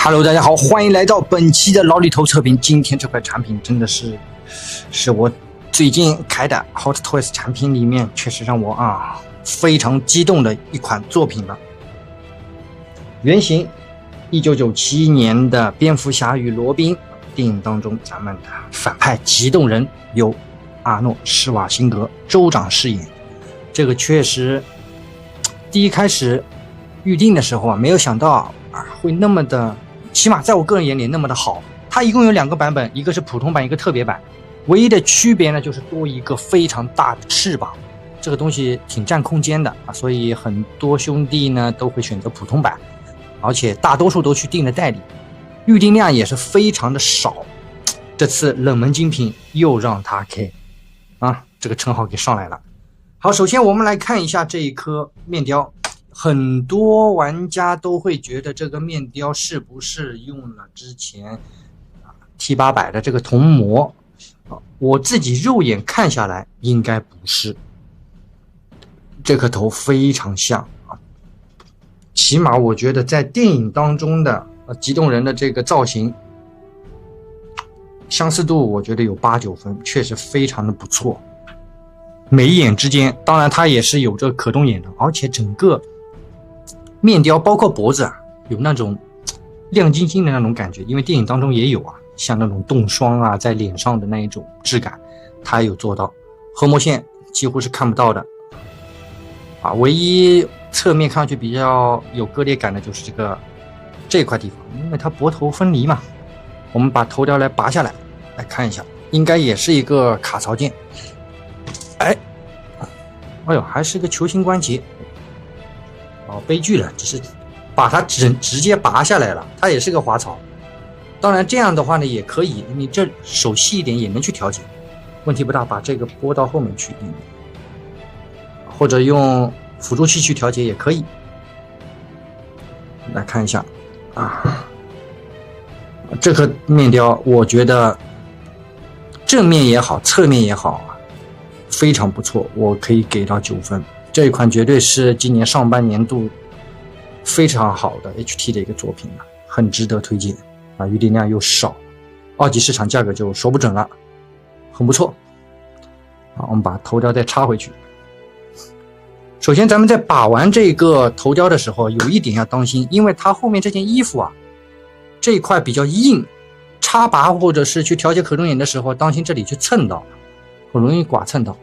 Hello， 大家好，欢迎来到本期的老李头测评。今天这块产品真的是我最近开的 Hot Toys 产品里面，确实让我非常激动的一款作品了。原型1997年的蝙蝠侠与罗宾电影当中，咱们的反派激动人由阿诺·施瓦辛格州长饰演。这个确实第一开始预定的时候没有想到会那么的，起码在我个人眼里那么的好。它一共有2个版本，一个是普通版，一个特别版。唯一的区别呢，就是多一个非常大的翅膀，这个东西挺占空间的所以很多兄弟呢都会选择普通版，而且大多数都去订了代理，预订量也是非常的少。这次冷门精品又让它给这个称号给上来了。好，首先我们来看一下这一颗面雕。很多玩家都会觉得这个面雕是不是用了之前T800的这个铜模我自己肉眼看下来应该不是，这颗头非常像起码我觉得在电影当中的激动人的这个造型相似度我觉得有8、9分，确实非常的不错。眉眼之间当然它也是有这个可动眼的，而且整个面雕包括脖子有那种亮晶晶的那种感觉，因为电影当中也有像那种冻霜在脸上的那一种质感，它有做到。合模线几乎是看不到的唯一侧面看上去比较有割裂感的就是这块地方，因为它脖头分离嘛。我们把头雕来拔下来看一下，应该也是一个卡槽件。哎呦，还是个球形关节悲剧了，只是把它直接拔下来了，它也是个滑槽。当然这样的话呢也可以，你这手细一点也能去调节，问题不大，把这个拨到后面去或者用辅助器去调节也可以。来看一下这颗面雕我觉得正面也好侧面也好非常不错，我可以给到9分。这一款绝对是今年上半年度非常好的 HT 的一个作品了，很值得推荐预订量又少，2级市场价格就说不准了，很不错。好，我们把头雕再插回去。首先咱们在把玩这个头雕的时候有一点要当心，因为它后面这件衣服这一块比较硬，插拔或者是去调节可动眼的时候当心这里去蹭到，很容易剐蹭到。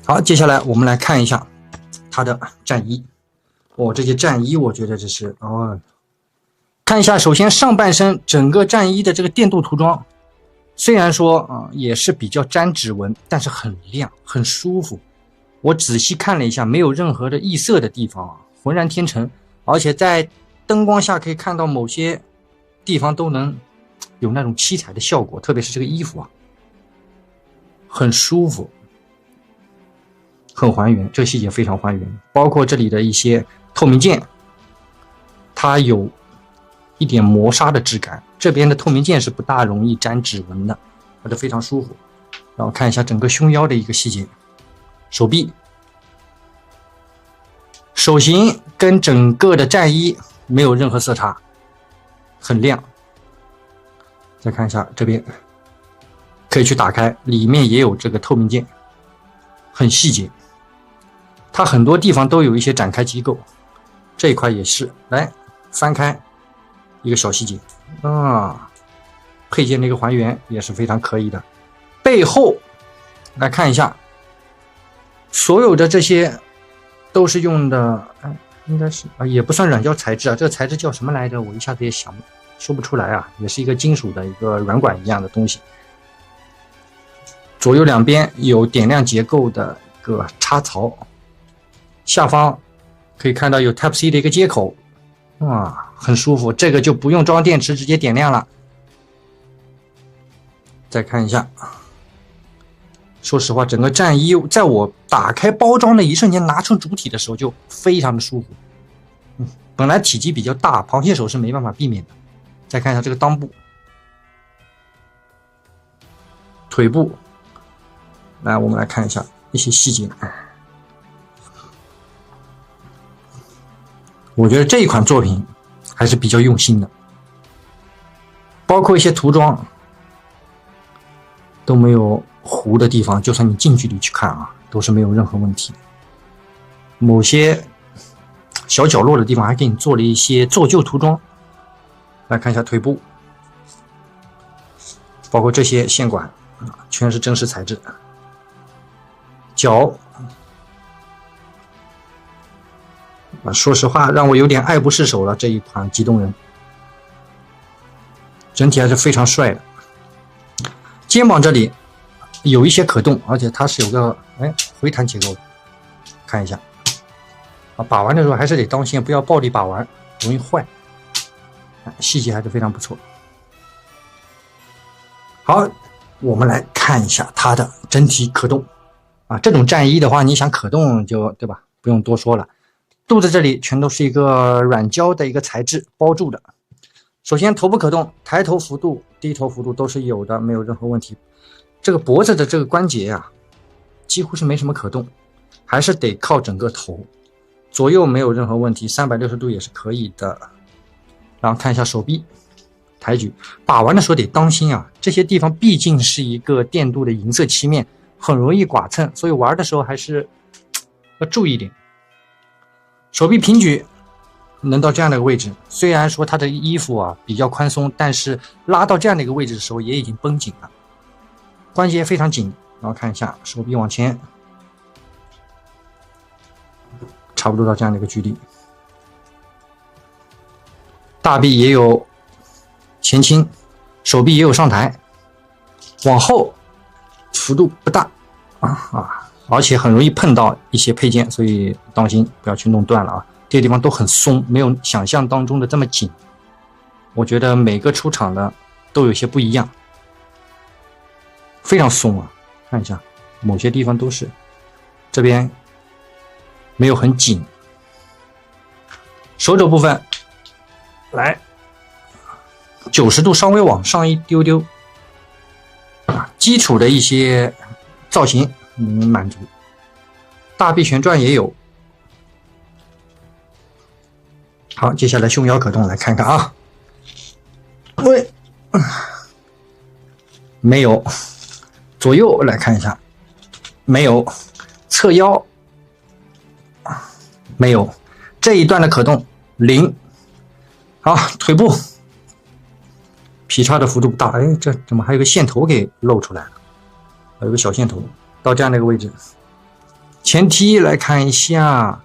好，接下来我们来看一下它的战衣。这些战衣我觉得这是看一下，首先上半身整个战衣的这个电镀涂装，虽然说也是比较沾指纹，但是很亮很舒服。我仔细看了一下，没有任何的异色的地方浑然天成，而且在灯光下可以看到某些地方都能有那种七彩的效果，特别是这个衣服很舒服，很还原，这个细节非常还原。包括这里的一些透明件，它有一点磨砂的质感，这边的透明件是不大容易沾指纹的，这非常舒服。然后看一下整个胸腰的一个细节，手臂、手型跟整个的战衣没有任何色差，很亮。再看一下这边，可以去打开，里面也有这个透明件，很细节。它很多地方都有一些展开机构，这一块也是，来翻开一个小细节配件的一个还原也是非常可以的。背后来看一下，所有的这些都是用的应该是也不算软胶材质这个材质叫什么来着，我一下子也说不出来也是一个金属的一个软管一样的东西。左右两边有点亮结构的一个插槽，下方可以看到有 Type-C 的一个接口很舒服，这个就不用装电池直接点亮了。再看一下，说实话整个战衣在我打开包装的一瞬间拿出主体的时候就非常的舒服本来体积比较大，螃蟹手是没办法避免的。再看一下这个裆部、腿部，来我们来看一下一些细节。我觉得这一款作品还还是比较用心的，包括一些涂装都没有糊的地方，就算你近距离去看啊，都是没有任何问题的。某些小角落的地方还给你做了一些做旧涂装。来看一下腿部，包括这些线管全是真实材质。脚说实话让我有点爱不释手了，这一款机动人整体还是非常帅的。肩膀这里有一些可动，而且它是有个回弹结构的，看一下把玩的时候还是得当心，不要暴力把玩，容易坏。细节还是非常不错。好，我们来看一下它的整体可动这种战衣的话，你想可动就对吧，不用多说了。肚子这里全都是一个软胶的一个材质包住的。首先头部可动，抬头幅度、低头幅度都是有的，没有任何问题。这个脖子的这个关节几乎是没什么可动，还是得靠整个头。左右没有任何问题，360度也是可以的。然后看一下手臂抬举，把玩的时候得当心这些地方毕竟是一个电镀的银色漆面，很容易剐蹭，所以玩的时候还是要注意一点。手臂平举能到这样的一个位置，虽然说它的衣服比较宽松，但是拉到这样的一个位置的时候也已经绷紧了，关节非常紧。然后看一下手臂往前，差不多到这样的一个距离。大臂也有前倾，手臂也有上抬，往后幅度不大而且很容易碰到一些配件，所以当心不要去弄断了这些地方都很松，没有想象当中的这么紧。我觉得每个出厂的都有些不一样，非常松看一下，某些地方都是，这边没有很紧。手肘部分来90度稍微往上一丢丢基础的一些造型能满足。大臂旋转也有。好，接下来胸腰可动，来看看没有。左右来看一下，没有。侧腰没有。这一段的可动0。好，腿部劈叉的幅度不大，这怎么还有个线头给露出来了？还有个小线头到这样的一个位置。前踢来看一下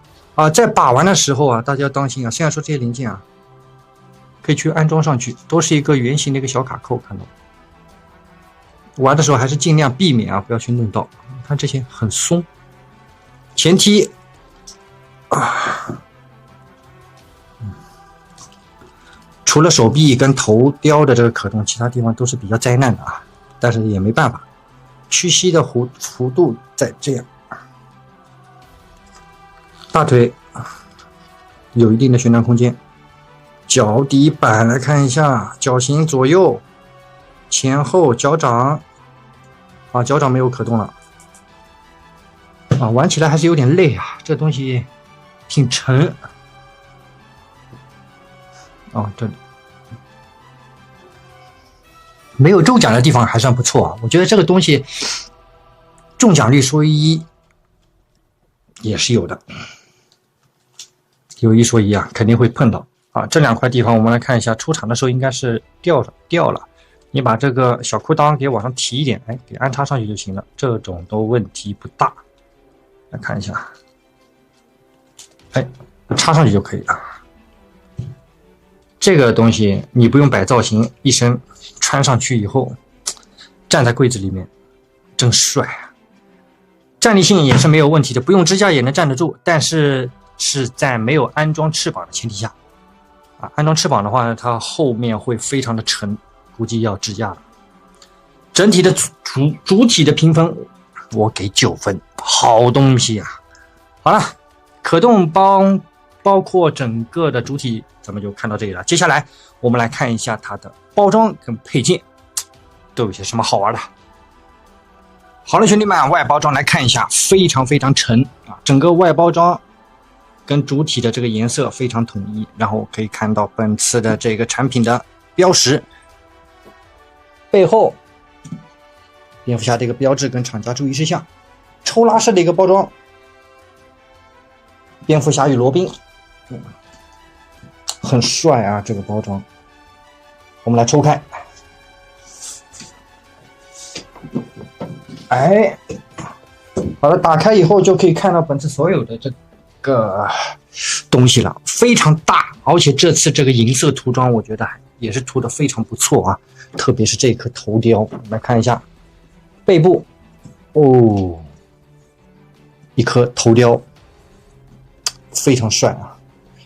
在把玩的时候大家要当心虽然说这些零件可以去安装上去，都是一个圆形的一个小卡扣，看到玩的时候还是尽量避免不要去弄到。看这些很松。前踢除了手臂跟头雕的这个可动，其他地方都是比较灾难的但是也没办法，屈膝的幅度在这样。大腿有一定的旋转空间。脚底板来看一下，脚型左右前后，脚掌脚掌没有可动了玩起来还是有点累这东西挺沉这里没有中奖的地方还算不错我觉得这个东西中奖率说一也是有的，有一说一肯定会碰到这两块地方我们来看一下，出厂的时候应该是掉了，你把这个小裤裆给往上提一点给安插上去就行了，这种都问题不大。来看一下插上去就可以了。这个东西你不用摆造型，一身穿上去以后站在柜子里面真帅站立性也是没有问题的，不用支架也能站得住，但是是在没有安装翅膀的前提下安装翅膀的话它后面会非常的沉，估计要支架了。整体的主体的评分我给9分，好东西好了，可动包括整个的主体咱们就看到这里了。接下来我们来看一下它的包装跟配件都有些什么好玩的。好了兄弟们，外包装来看一下，非常非常沉整个外包装跟主体的这个颜色非常统一。然后可以看到本次的这个产品的标识，背后蝙蝠侠的一个标志跟厂家注意事项，抽拉式的一个包装，蝙蝠侠与罗宾，很帅啊！这个包装，我们来抽开，哎，好了，打开以后就可以看到本次所有的这个东西了，非常大，而且这次这个银色涂装，我觉得也是涂的非常不错啊，特别是这颗头雕，我们来看一下背部，哦，一颗头雕，非常帅啊！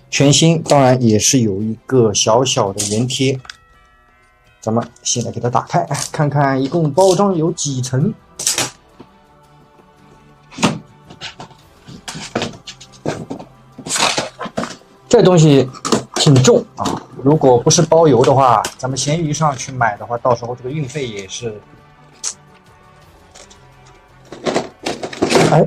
全新，当然也是有一个小小的原贴，咱们现在给它打开，看看一共包装有几层。这东西挺重啊，如果不是包邮的话，咱们闲鱼上去买的话，到时候这个运费也是，哎，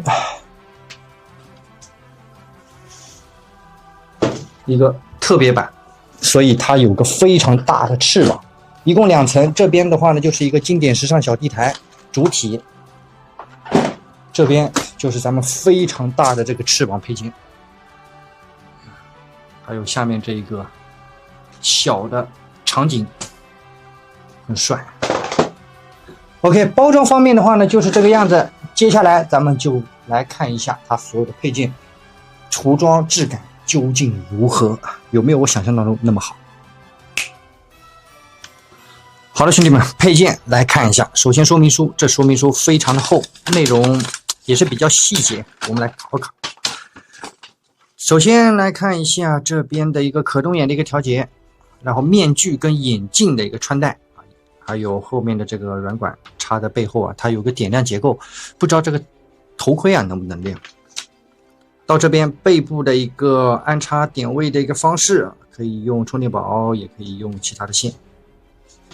一个特别版，所以它有个非常大的翅膀，一共2层。这边的话呢，就是一个经典时尚小地台主体，这边就是咱们非常大的这个翅膀配件。还有下面这一个小的场景，很帅。OK， 包装方面的话呢，就是这个样子。接下来咱们就来看一下它所有的配件，涂装质感究竟如何？有没有我想象当中那么好？好的，兄弟们，配件来看一下。首先说明书，这说明书非常的厚，内容也是比较细节，我们来考考。首先来看一下这边的一个可动眼的一个调节，然后面具跟眼镜的一个穿戴，还有后面的这个软管插在背后啊，它有个点亮结构，不知道这个头盔啊能不能亮。到这边背部的一个安插点位的一个方式，可以用充电宝，也可以用其他的线。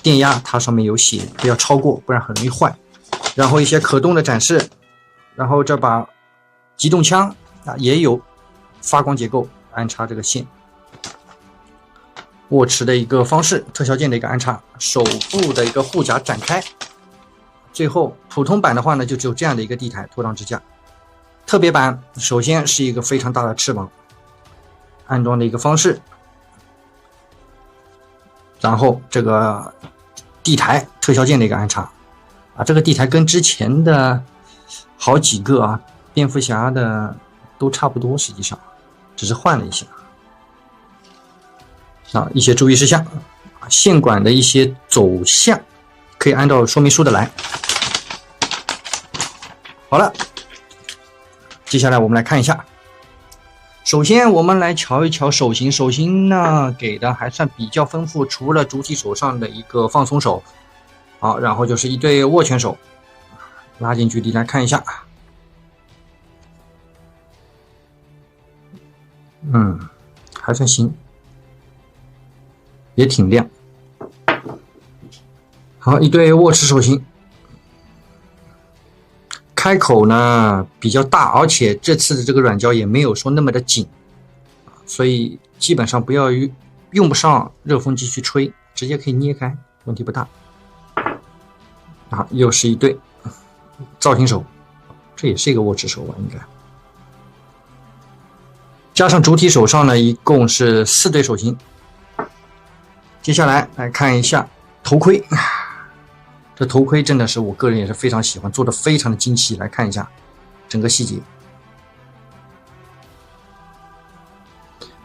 电压它上面有写，不要超过，不然很容易坏。然后一些可动的展示，然后这把机动枪啊也有发光结构，安插这个线，握持的一个方式，特效键的一个安插，手部的一个护甲展开，最后普通版的话呢，就只有这样的一个地台拖档支架。特别版首先是一个非常大的翅膀，安装的一个方式，然后这个地台特效键的一个安插啊，这个地台跟之前的好几个啊蝙蝠侠的都差不多，实际上只是换了一下啊，一些注意事项，线管的一些走向可以按照说明书的来。好了，接下来我们来看一下。首先我们来瞧一瞧手型，手型呢给的还算比较丰富，除了主体手上的一个放松手，好，然后就是一对握拳手，拉近距离来看一下。还算行，也挺亮。好，一对握持手型，开口呢比较大，而且这次的这个软胶也没有说那么的紧，所以基本上用不上热风机去吹，直接可以捏开，问题不大。啊，又是一对造型手，这也是一个握持手吧，应该。加上主体手上呢，一共是4对手型。接下来来看一下头盔，这头盔真的是我个人也是非常喜欢，做的非常的精细。来看一下整个细节，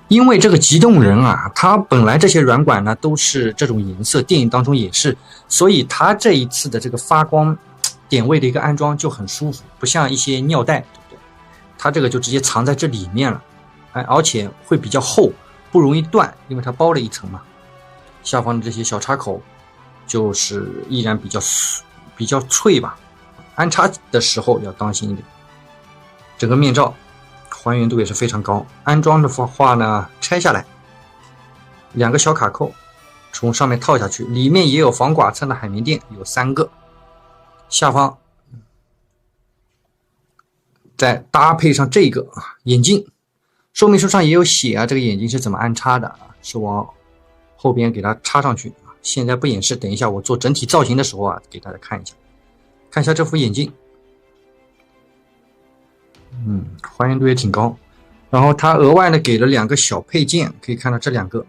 因为这个极冻人啊，它本来这些软管呢都是这种颜色，电影当中也是，所以它这一次的这个发光点位的一个安装就很舒服，不像一些尿袋，对不对？它这个就直接藏在这里面了。而且会比较厚，不容易断，因为它包了一层嘛。下方的这些小插口就是依然比较脆吧，安插的时候要当心一点。整个面罩还原度也是非常高，安装的话呢，拆下来2个小卡扣，从上面套下去，里面也有防剐蹭的海绵垫，有3个，下方再搭配上这个眼镜。说明书上也有写啊，这个眼镜是怎么安插的啊，是往后边给它插上去。现在不演示，等一下我做整体造型的时候啊，给大家看一下，看一下这副眼镜，还原度也挺高。然后它额外呢给了2个小配件，可以看到这2个，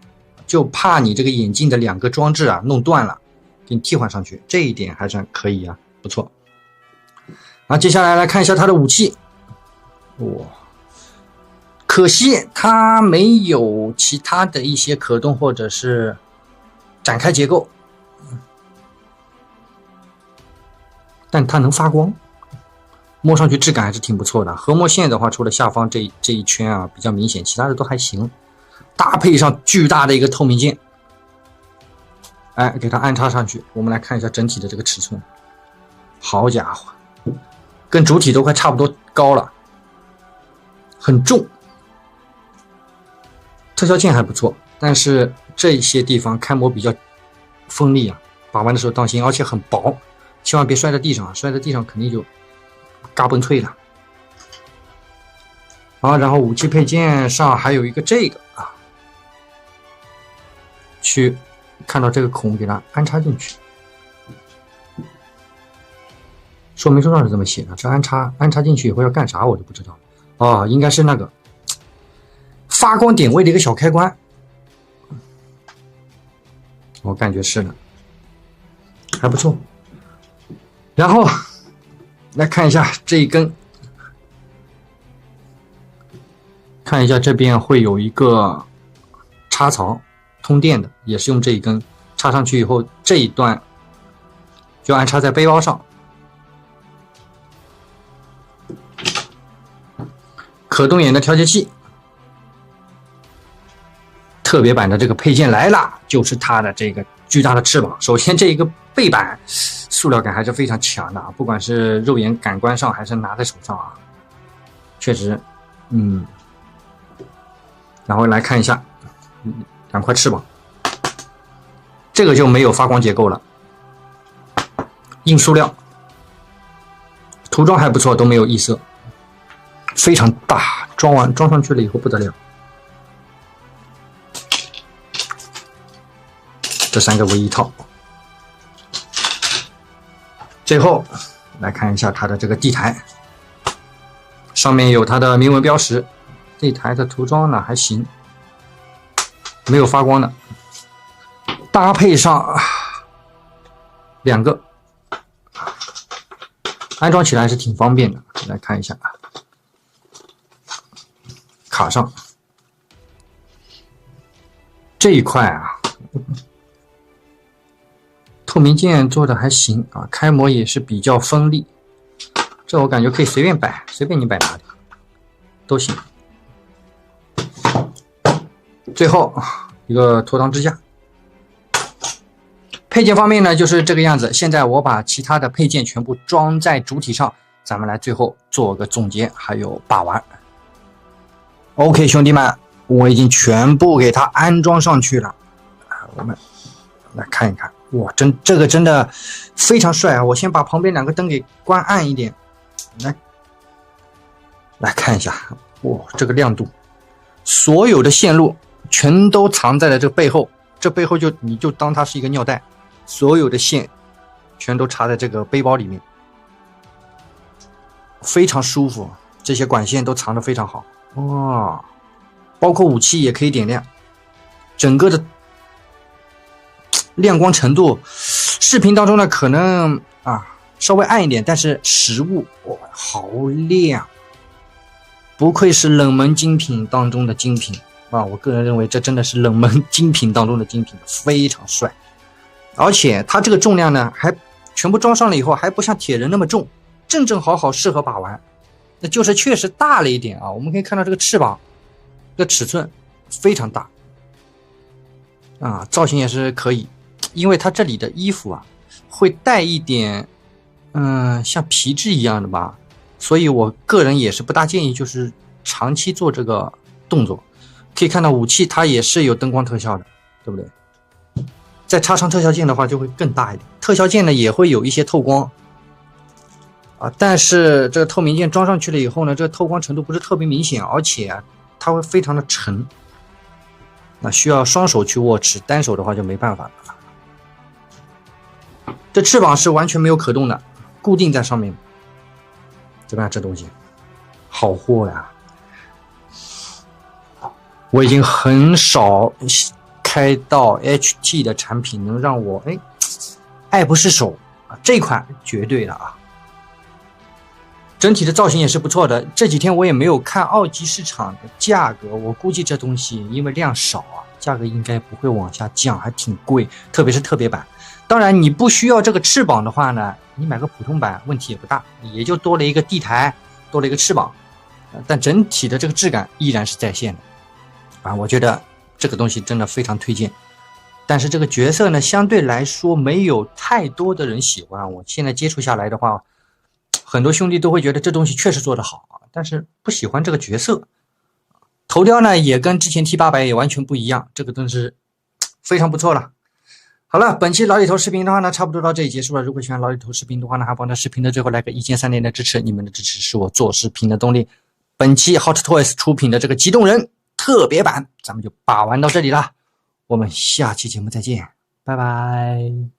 就怕你这个眼镜的2个装置啊弄断了，给你替换上去，这一点还算可以啊，不错。然后接下来看一下它的武器，哇，可惜它没有其他的一些可动或者是展开结构，但它能发光，摸上去质感还是挺不错的。合膜线的话，除了下方这一圈啊比较明显，其他的都还行。搭配上巨大的一个透明件，哎，给它安插上去。我们来看一下整体的这个尺寸，好家伙，跟主体都快差不多高了，很重。特效件还不错，但是这些地方开模比较锋利啊，把玩的时候当心，而且很薄，千万别摔在地上，摔在地上肯定就嘎嘣脆了。然后武器配件上还有一个这个啊，去看到这个孔给它安插进去。说明书上是这么写的，这安插进去以后要干啥我就不知道了。应该是那个发光点位的一个小开关，我感觉是的，还不错。然后来看一下这一根，看一下这边会有一个插槽，通电的，也是用这一根插上去以后，这一段就安插在背包上。可动眼的调节器，特别版的这个配件来了，就是它的这个巨大的翅膀。首先这一个背板塑料感还是非常强的啊，不管是肉眼感官上还是拿在手上啊，确实，然后来看一下2块翅膀，这个就没有发光结构了，硬塑料，涂装还不错，都没有异色，非常大，装上去了以后不得了。这3个为一套。最后来看一下它的这个地台，上面有它的明文标识，这台的涂装呢还行，没有发光的，搭配上2个，安装起来还是挺方便的。来看一下，卡上这一块啊，透明件做的还行啊，开模也是比较锋利，这我感觉可以随便摆，随便你摆哪里都行。最后一个拖裆支架，配件方面呢就是这个样子。现在我把其他的配件全部装在主体上，咱们来最后做个总结，还有把玩。OK， 兄弟们，我已经全部给它安装上去了，我们来看一看。哇，这个真的非常帅啊！我先把旁边2个灯给关暗一点，来看一下，哇，这个亮度，所有的线路全都藏在了这背后，这背后你就当它是一个尿袋，所有的线全都插在这个背包里面，非常舒服，这些管线都藏得非常好。哇，包括武器也可以点亮，整个的亮光程度，视频当中呢可能稍微暗一点，但是实物哇好亮，不愧是冷门精品当中的精品啊！我个人认为这真的是冷门精品当中的精品，非常帅。而且它这个重量呢还全部装上了以后还不像铁人那么重，正正好好适合把玩，那就是确实大了一点啊。我们可以看到这个翅膀的尺寸非常大啊，造型也是可以。因为它这里的衣服啊会带一点像皮质一样的吧，所以我个人也是不大建议就是长期做这个动作。可以看到武器它也是有灯光特效的，对不对？再插上特效件的话就会更大一点，特效件呢也会有一些透光但是这个透明件装上去了以后呢，这个透光程度不是特别明显，而且它会非常的沉，那需要双手去握持，单手的话就没办法了。这翅膀是完全没有可动的，固定在上面。怎么样？这东西好货呀！我已经很少开到 HT 的产品能让我爱不释手啊，这款绝对的啊！整体的造型也是不错的。这几天我也没有看二级市场的价格，我估计这东西因为量少啊，价格应该不会往下降，还挺贵，特别是特别版。当然，你不需要这个翅膀的话呢，你买个普通版问题也不大，也就多了一个地台，多了一个翅膀，但整体的这个质感依然是在线的啊。我觉得这个东西真的非常推荐。但是这个角色呢，相对来说没有太多的人喜欢。我现在接触下来的话，很多兄弟都会觉得这东西确实做得好，但是不喜欢这个角色。头雕呢也跟之前 T800也完全不一样，这个真是非常不错了。好了，本期老李头视频的话呢，差不多到这里结束了。如果喜欢老李头视频的话呢，还帮着视频的最后来个1键3连的支持，你们的支持是我做视频的动力。本期 Hot Toys 出品的这个激动人特别版，咱们就把玩到这里了。我们下期节目再见，拜拜。